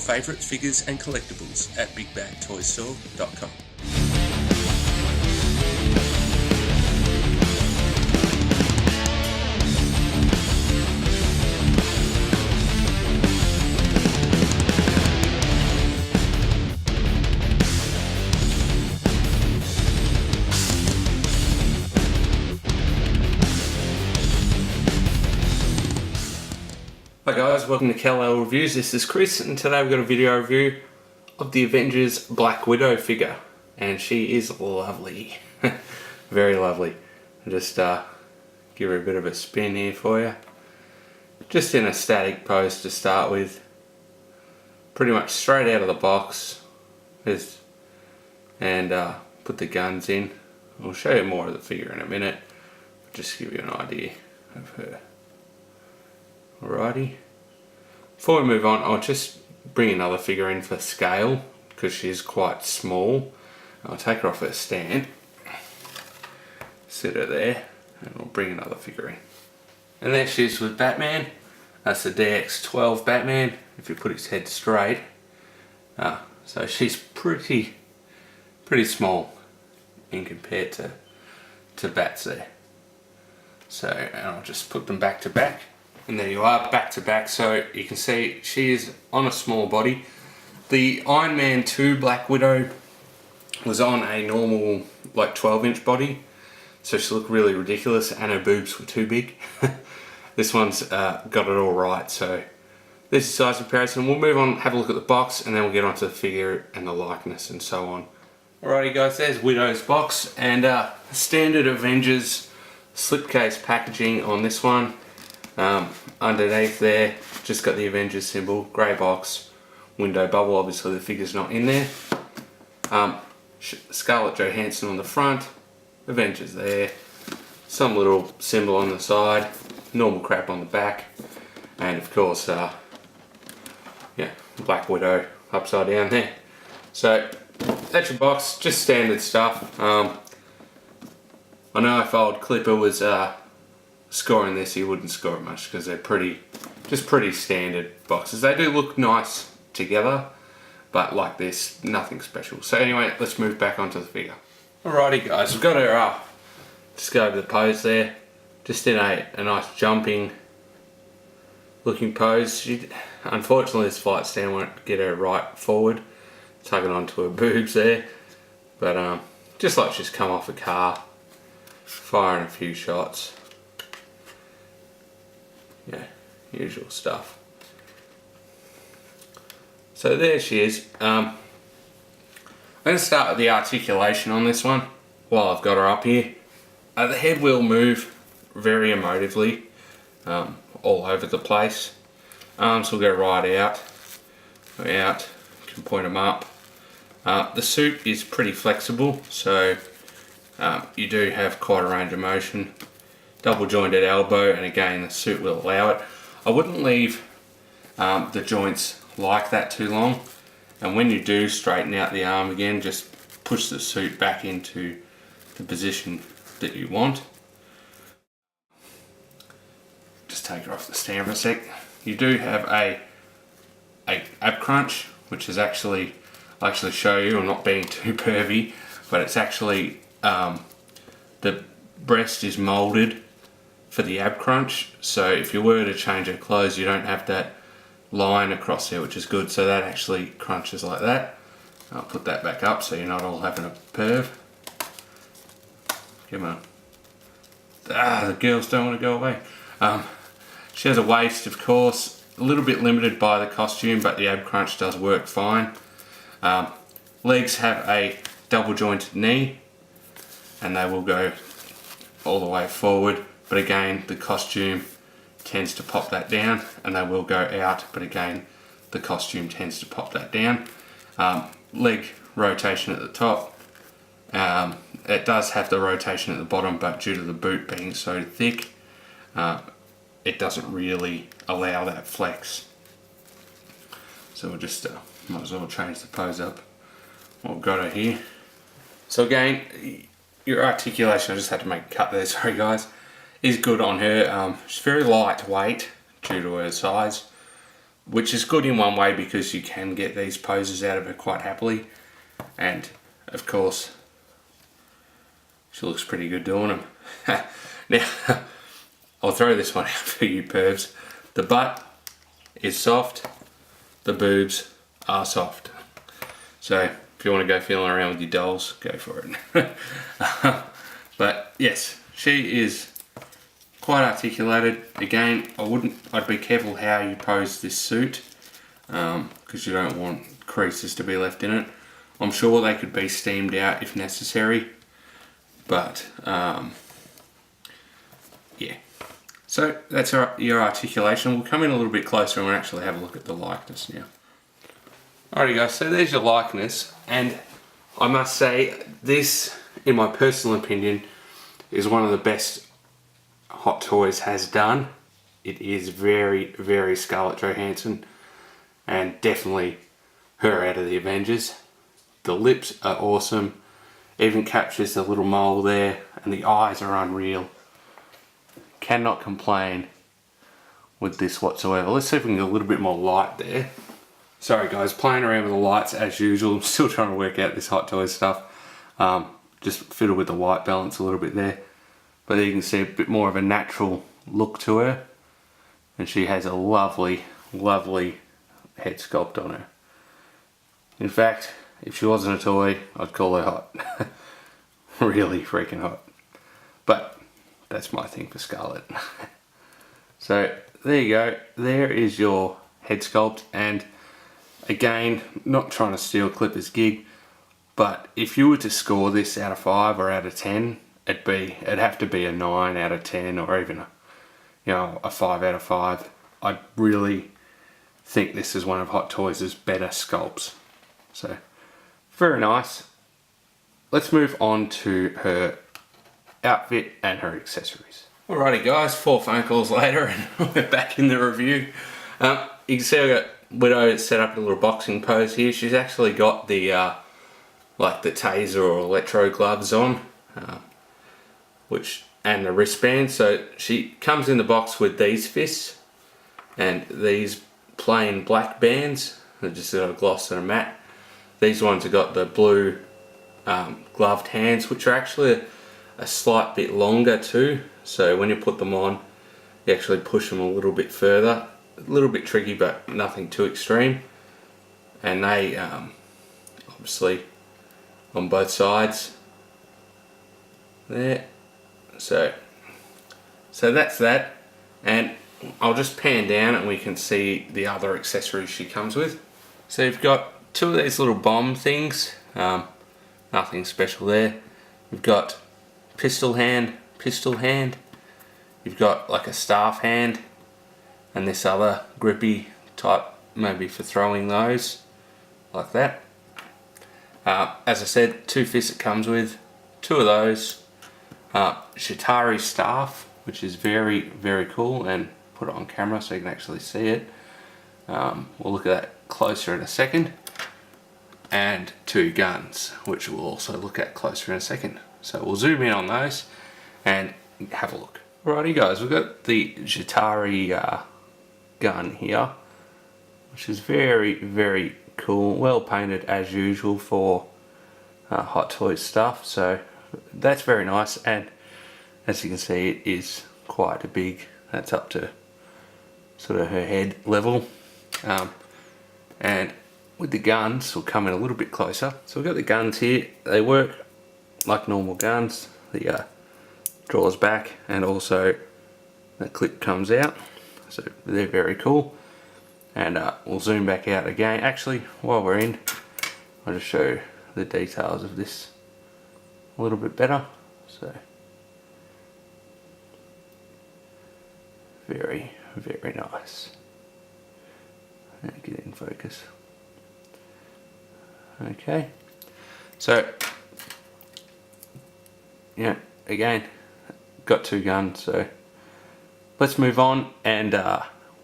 favourite figures and collectibles at bigbagtoystore.com. Hi guys, welcome to Cal Reviews. This is Chris, and today we've got a video review of the Avengers Black Widow figure, and she is lovely. Very lovely. I'll just give her a bit of a spin here for you. Just in a static pose to start with. Pretty much straight out of the box. And put the guns in. I'll show you more of the figure in a minute. Just to give you an idea of her. Alrighty. Before we move on, I'll just bring another figure in for scale because she's quite small. I'll take her off her stand, sit her there, and I'll bring another figure in. And there she is with Batman. That's the DX12 Batman, if you put his head straight. So she's pretty small in compared to Bats there. So, and I'll just put them back to back. And there you are, back to back, so you can see she is on a small body. The Iron Man 2 Black Widow was on a normal, like 12-inch body, so she looked really ridiculous and her boobs were too big. This one's got it all right, so this is size comparison. We'll move on, have a look at the box, and then we'll get onto the figure and the likeness and so on. Alrighty guys, there's Widow's box, and standard Avengers slipcase packaging on this one. Underneath there, just got the Avengers symbol, grey box, window bubble, obviously the figure's not in there. Scarlett Johansson on the front, Avengers there, some little symbol on the side, normal crap on the back, and of course, yeah, Black Widow upside down there. So, that's your box, just standard stuff. I know if old Clipper was scoring this, he wouldn't score it much because they're pretty standard boxes. They do look nice together, but like this, nothing special. So anyway, let's move back onto the figure. Alrighty guys, we've got her just go over the pose there, just in a nice jumping looking pose. Unfortunately this flight stand won't get her right forward, tugging onto her boobs there, but just like she's come off a car, firing a few shots. Yeah, usual stuff. So there she is. I'm going to start with the articulation on this one while I've got her up here. The head will move very emotively all over the place. Arms will go right out, you can point them up. The suit is pretty flexible, so you do have quite a range of motion. Double jointed elbow, and again the suit will allow it. I wouldn't leave the joints like that too long, and when you do straighten out the arm again, just push the suit back into the position that you want. Just take her off the stand for a sec. You do have a ab crunch, which is actually, I'll actually show you, I'm not being too pervy, but it's actually the breast is molded for the ab crunch, so if you were to change her clothes, you don't have that line across there, which is good. So that actually crunches like that. I'll put that back up so you're not all having a perv. Come on. The girls don't want to go away. She has a waist, of course, a little bit limited by the costume, but the ab crunch does work fine. Legs have a double jointed knee, and they will go all the way forward. But again, the costume tends to pop that down, and they will go out, but again, the costume tends to pop that down. Leg rotation at the top. It does have the rotation at the bottom, but due to the boot being so thick, it doesn't really allow that flex. So we'll just, might as well change the pose up. We've got her here. So again, your articulation, I just had to make a cut there, sorry guys, is good on her. She's very lightweight due to her size. which is good in one way because you can get these poses out of her quite happily, and of course she looks pretty good doing them. Now I'll throw this one out for you pervs. The butt is soft, the boobs are soft. So if you want to go feeling around with your dolls, go for it. But yes, she is quite articulated. Again, I'd be careful how you pose this suit, because you don't want creases to be left in it. I'm sure they could be steamed out if necessary, but yeah. So that's your articulation. We'll come in a little bit closer and we'll actually have a look at the likeness now. Alrighty guys, so there's your likeness, and I must say this, in my personal opinion, is one of the best Hot Toys has done. It is very, very Scarlett Johansson, and definitely her out of the Avengers. The lips are awesome, even captures the little mole there, and the eyes are unreal. Cannot complain with this whatsoever. Let's see if we can get a little bit more light there. Sorry guys, playing around with the lights as usual. I'm still trying to work out this Hot Toys stuff. Just fiddle with the white balance a little bit there. But you can see a bit more of a natural look to her. And she has a lovely, lovely head sculpt on her. In fact, if she wasn't a toy, I'd call her hot. Really freaking hot. But that's my thing for Scarlett. So there you go. There is your head sculpt, and again, not trying to steal Clipper's gig, but if you were to score this out of 5 or out of 10, it'd have to be a 9 out of 10, or even a 5 out of 5. I really think this is one of Hot Toys' better sculpts. So very nice. Let's move on to her outfit and her accessories. Alrighty guys, 4 phone calls later and we're back in the review. You can see I got Widow set up a little boxing pose here. She's actually got the like the taser or electro gloves on, and the wristband. So she comes in the box with these fists and these plain black bands. They're just got a gloss and a matte. These ones have got the blue gloved hands, which are actually a slight bit longer too. So when you put them on, you actually push them a little bit further. A little bit tricky, but nothing too extreme. And they obviously on both sides there. So that's that, and I'll just pan down and we can see the other accessories she comes with. So you've got 2 of these little bomb things, nothing special there. You've got pistol hand, you've got like a staff hand, and this other grippy type, maybe for throwing those, like that. As I said, 2 fists it comes with, 2 of those. Shatari staff, which is very, very cool, and put it on camera so you can actually see it. We'll look at that closer in a second. And 2 guns, which we'll also look at closer in a second. So we'll zoom in on those and have a look. Alrighty guys, we've got the Shatari gun here, which is very, very cool, well painted as usual for Hot Toys stuff, so that's very nice. And as you can see, it is quite a big, that's up to sort of her head level. And with the guns, we'll come in a little bit closer. So we've got the guns here, they work like normal guns. The draws back, and also the clip comes out, so they're very cool. And we'll zoom back out again. Actually, while we're in, I'll just show the details of this a little bit better. So very, very nice. Get in focus. Okay, so yeah, again, got 2 guns, so let's move on, and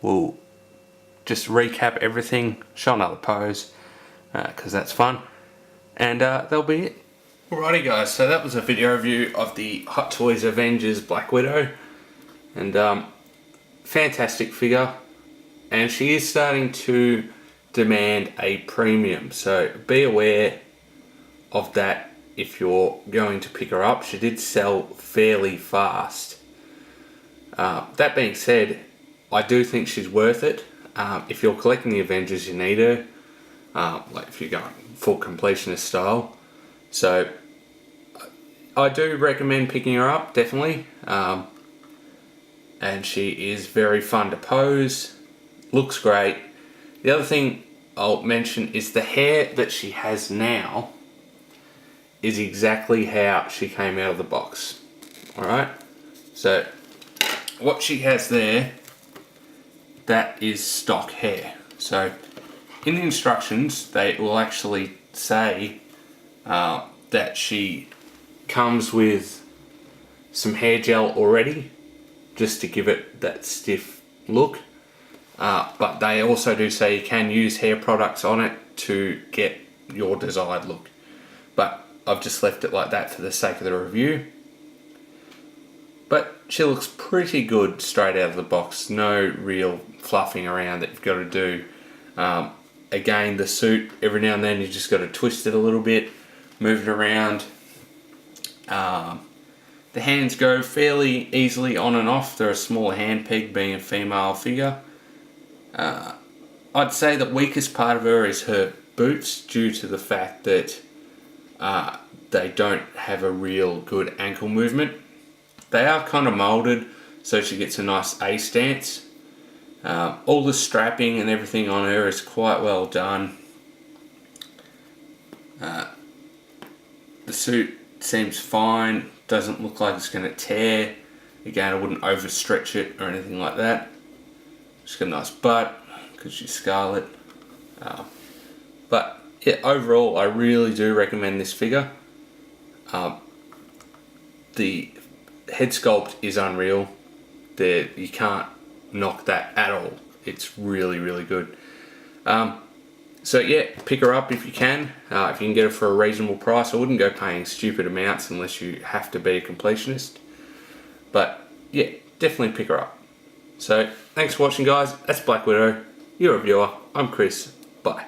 we'll just recap everything, show another pose, because that's fun, and that'll be it. Alrighty guys, so that was a video review of the Hot Toys Avengers Black Widow, and fantastic figure. and she is starting to demand a premium, so be aware of that if you're going to pick her up. She did sell fairly fast. That being said, I do think she's worth it. If you're collecting the Avengers, you need her. Like if you're going full completionist style. So I do recommend picking her up, definitely. And she is very fun to pose. Looks great. The other thing I'll mention is the hair that she has now is exactly how she came out of the box. Alright? So what she has there, that is stock hair. So in the instructions they will actually say that she comes with some hair gel already, just to give it that stiff look. But they also do say you can use hair products on it to get your desired look. But I've just left it like that for the sake of the review. But she looks pretty good straight out of the box. No real fluffing around that you've got to do. Again, the suit, every now and then you just got to twist it a little bit, move it around. The hands go fairly easily on and off. They're a smaller hand peg, being a female figure. I'd say the weakest part of her is her boots, due to the fact that they don't have a real good ankle movement. They are kind of moulded, so she gets a nice A stance. All the strapping and everything on her is quite well done. The suit seems fine, doesn't look like it's going to tear. Again, I wouldn't overstretch it or anything like that. She's got a nice butt because she's scarlet. But yeah, overall I really do recommend this figure. The head sculpt is unreal. You can't knock that at all. It's really, really good. So yeah, pick her up if you can. If you can get her for a reasonable price. I wouldn't go paying stupid amounts unless you have to be a completionist. But yeah, definitely pick her up. So thanks for watching, guys. That's Black Widow. You're a viewer. I'm Chris. Bye.